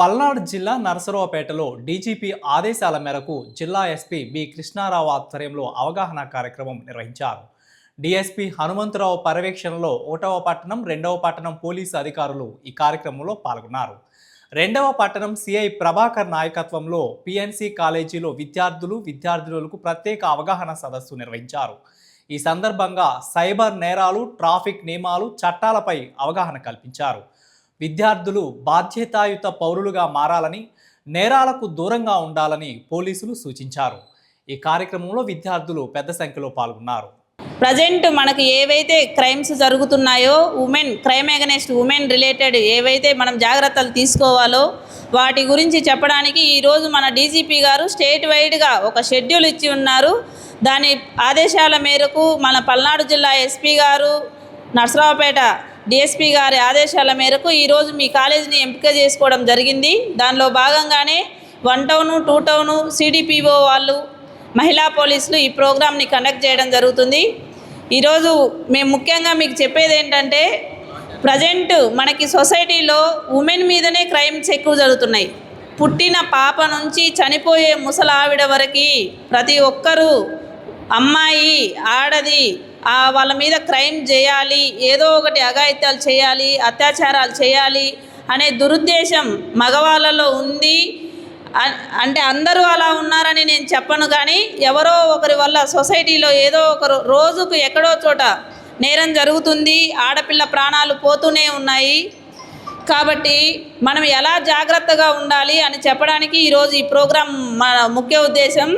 పల్నాడు జిల్లా నరసరావుపేటలో డీజీపీ ఆదేశాల మేరకు జిల్లా ఎస్పీ బి కృష్ణారావు ఆధ్వర్యంలో అవగాహన కార్యక్రమం నిర్వహించారు. డీఎస్పీ హనుమంతరావు పర్యవేక్షణలో 1వ పట్టణం 2వ పట్టణం పోలీసు అధికారులు ఈ కార్యక్రమంలో పాల్గొన్నారు. 2వ పట్టణం సిఐ ప్రభాకర్ నాయకత్వంలో పిఎన్సి కాలేజీలో విద్యార్థులకు ప్రత్యేక అవగాహన సదస్సు నిర్వహించారు. ఈ సందర్భంగా సైబర్ నేరాలు, ట్రాఫిక్ నియమాలు, చట్టాలపై అవగాహన కల్పించారు. విద్యార్థులు బాధ్యతాయుత పౌరులుగా మారాలని, నేరాలకు దూరంగా ఉండాలని పోలీసులు సూచించారు. ఈ కార్యక్రమంలో విద్యార్థులు పెద్ద సంఖ్యలో పాల్గొన్నారు. ప్రజెంట్ మనకు ఏవైతే క్రైమ్స్ జరుగుతున్నాయో, క్రైమ్ అగెనెస్ట్ ఉమెన్ రిలేటెడ్ ఏవైతే మనం జాగ్రత్తలు తీసుకోవాలో వాటి గురించి చెప్పడానికి ఈరోజు మన డీజీపీ గారు స్టేట్ వైడ్గా ఒక షెడ్యూల్ ఇచ్చి ఉన్నారు. దాని ఆదేశాల మేరకు మన పల్నాడు జిల్లా ఎస్పీ గారు, నరసరావుపేట డిఎస్పీ గారి ఆదేశాల మేరకు ఈరోజు మీ కాలేజీని ఎంపిక చేసుకోవడం జరిగింది. దానిలో భాగంగానే 1 టౌను 2 టౌను సిడిపిఓ వాళ్ళు, మహిళా పోలీసులు ఈ ప్రోగ్రామ్ని కండక్ట్ చేయడం జరుగుతుంది. ఈరోజు మేము ముఖ్యంగా మీకు చెప్పేది ఏంటంటే, ప్రజెంట్ మనకి సొసైటీలో ఉమెన్ మీదనే క్రైమ్స్ ఎక్కువ జరుగుతున్నాయి. పుట్టిన పాప నుంచి చనిపోయే ముసలావిడ వరకు ప్రతి ఒక్కరూ అమ్మాయి, ఆడది వాళ్ళ మీద క్రైమ్ చేయాలి, ఏదో ఒకటి అఘాయిత్యాలు చేయాలి, అత్యాచారాలు చేయాలి అనే దురుద్దేశం మగవాళ్ళలో ఉంది. అంటే అందరూ అలా ఉన్నారని నేను చెప్పను, కానీ ఎవరో ఒకరి వల్ల సొసైటీలో ఏదో ఒకరు రోజుకు ఎక్కడో చోట నేరం జరుగుతుంది. ఆడపిల్ల ప్రాణాలు పోతూనే ఉన్నాయి. కాబట్టి మనం ఎలా జాగ్రత్తగా ఉండాలి అని చెప్పడానికి ఈరోజు ఈ ప్రోగ్రాం మన ముఖ్య ఉద్దేశం.